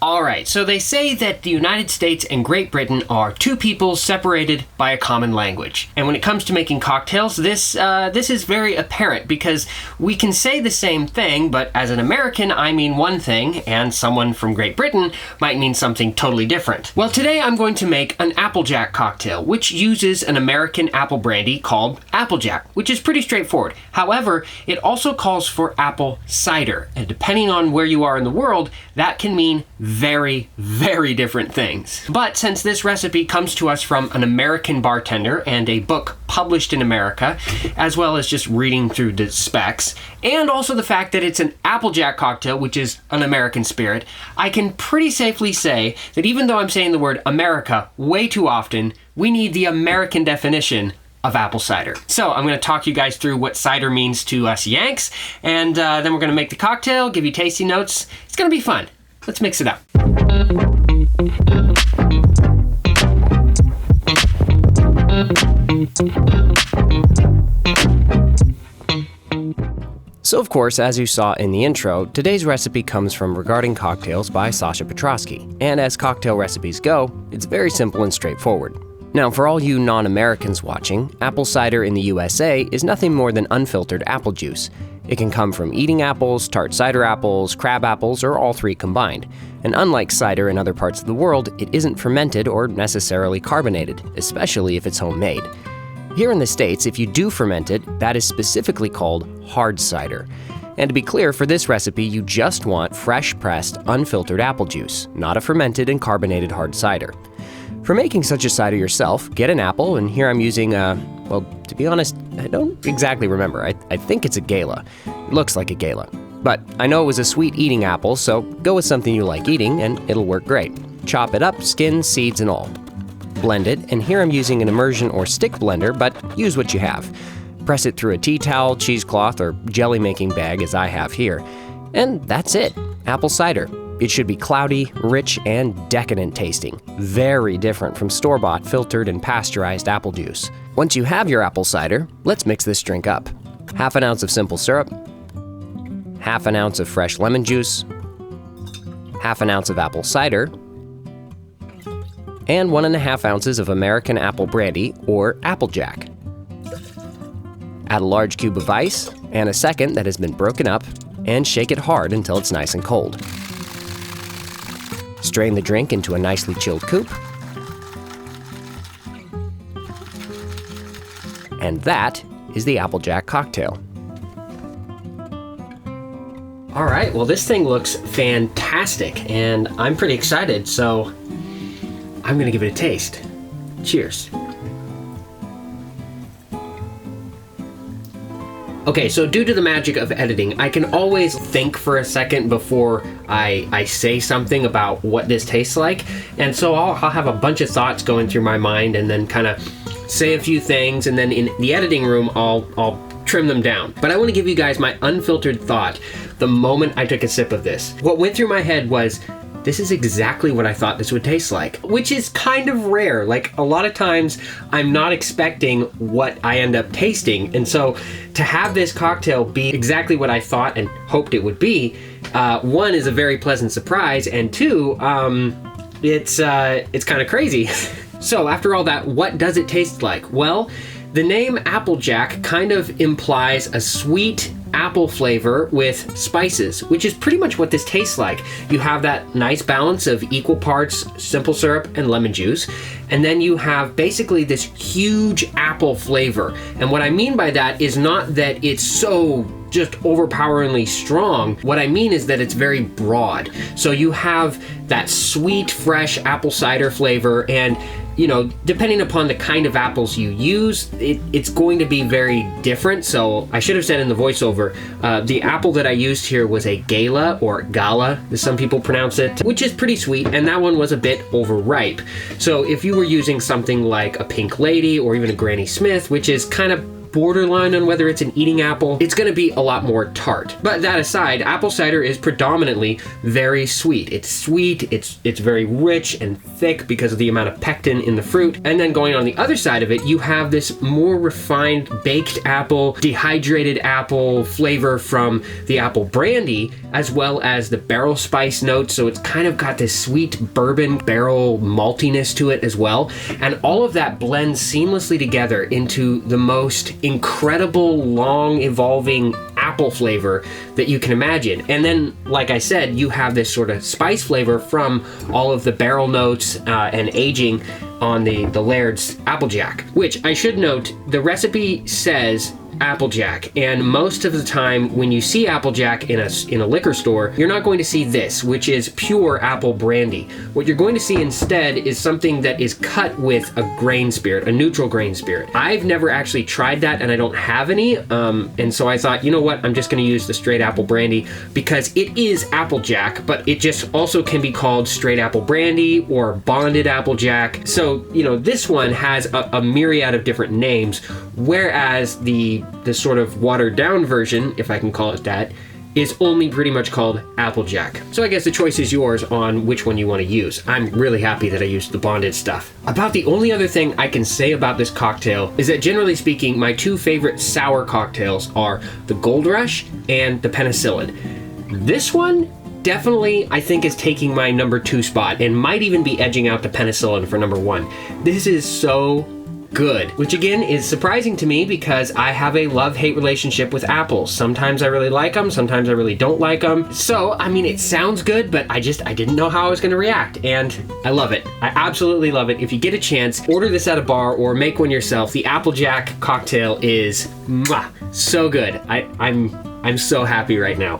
Alright, so they say that the United States and Great Britain are two peoples separated by a common language. And when it comes to making cocktails, this is very apparent because we can say the same thing, but as an American, I mean one thing, and someone from Great Britain might mean something totally different. Well, today I'm going to make an Applejack cocktail, which uses an American apple brandy called Applejack, which is pretty straightforward. However, it also calls for apple cider, and depending on where you are in the world, that can mean very, very different things. But since this recipe comes to us from an American bartender and a book published in America, as well as just reading through the specs, and also the fact that it's an Applejack cocktail, which is an American spirit, I can pretty safely say that even though I'm saying the word America way too often, we need the American definition of apple cider. So I'm going to talk you guys through what cider means to us Yanks, and then we're going to make the cocktail, give you tasty notes. It's going to be fun. Let's mix it up. So of course, as you saw in the intro, today's recipe comes from Regarding Cocktails by Sasha Petraske. And as cocktail recipes go, it's very simple and straightforward. Now, for all you non-Americans watching, apple cider in the USA is nothing more than unfiltered apple juice. It can come from eating apples, tart cider apples, crab apples, or all three combined. And unlike cider in other parts of the world, it isn't fermented or necessarily carbonated, especially if it's homemade. Here in the States, if you do ferment it, that is specifically called hard cider. And to be clear, for this recipe, you just want fresh pressed, unfiltered apple juice, not a fermented and carbonated hard cider. For making such a cider yourself, get an apple, and here I'm using well, to be honest, I don't exactly remember. I think it's a gala. It looks like a gala. But I know it was a sweet eating apple, so go with something you like eating, and it'll work great. Chop it up, skin, seeds, and all. Blend it, and here I'm using an immersion or stick blender, but use what you have. Press it through a tea towel, cheesecloth, or jelly-making bag, as I have here. And that's it, apple cider. It should be cloudy, rich, and decadent tasting. Very different from store-bought, filtered, and pasteurized apple juice. Once you have your apple cider, let's mix this drink up. Half an ounce of simple syrup, half an ounce of fresh lemon juice, half an ounce of apple cider, and 1.5 ounces of American apple brandy, or Applejack. Add a large cube of ice, and a second that has been broken up, and shake it hard until it's nice and cold. Strain the drink into a nicely chilled coupe. And that is the Applejack cocktail. All right, well, this thing looks fantastic, and I'm pretty excited, so I'm gonna give it a taste. Cheers. Okay, so due to the magic of editing, I can always think for a second before I say something about what this tastes like. And so I'll have a bunch of thoughts going through my mind and then kind of say a few things, and then in the editing room, I'll trim them down. But I want to give you guys my unfiltered thought the moment I took a sip of this. What went through my head was, this is exactly what I thought this would taste like, which is kind of rare. Like, a lot of times I'm not expecting what I end up tasting. And so to have this cocktail be exactly what I thought and hoped it would be, one, is a very pleasant surprise, and two, it's kind of crazy. So after all that, what does it taste like? Well, the name Applejack kind of implies a sweet apple flavor with spices, which is pretty much what this tastes like. You have that nice balance of equal parts simple syrup and lemon juice, and then you have basically this huge apple flavor. And what I mean by that is not that it's so just overpoweringly strong. What I mean is that it's very broad. So you have that sweet, fresh apple cider flavor, and you know, depending upon the kind of apples you use, it's going to be very different. So I should have said in the voiceover, the apple that I used here was a gala, or gala, as some people pronounce it, which is pretty sweet, and that one was a bit overripe. So if you were using something like a Pink Lady or even a Granny Smith, which is kind of borderline on whether it's an eating apple, it's going to be a lot more tart. But that aside, apple cider is predominantly very sweet. It's sweet, it's very rich and thick because of the amount of pectin in the fruit. And then going on the other side of it, you have this more refined baked apple, dehydrated apple flavor from the apple brandy, as well as the barrel spice notes. So it's kind of got this sweet bourbon barrel maltiness to it as well. And all of that blends seamlessly together into the most incredible, long evolving apple flavor that you can imagine. And then, like I said, you have this sort of spice flavor from all of the barrel notes and aging on the Laird's Applejack, which I should note, the recipe says Applejack, and most of the time when you see Applejack in a liquor store, you're not going to see this, which is pure apple brandy. What you're going to see instead is something that is cut with a grain spirit, a neutral grain spirit. I've never actually tried that, and I don't have any, and so I thought, you know what, I'm just going to use the straight apple brandy because it is Applejack, but it just also can be called straight apple brandy or bonded Applejack. So, you know, this one has a myriad of different names, whereas the sort of watered down version, if I can call it that, is only pretty much called Applejack. So I guess the choice is yours on which one you want to use. I'm really happy that I used the bonded stuff. About the only other thing I can say about this cocktail is that generally speaking, my two favorite sour cocktails are the Gold Rush and the Penicillin. This one definitely, I think, is taking my number 2 spot and might even be edging out the Penicillin for number 1. This is so good, which again is surprising to me because I have a love-hate relationship with apples. Sometimes I really like them, sometimes I really don't like them. So, I mean, it sounds good, but I didn't know how I was going to react, and I love it. I absolutely love it. If you get a chance, order this at a bar or make one yourself. The Applejack cocktail is so good. I'm so happy right now.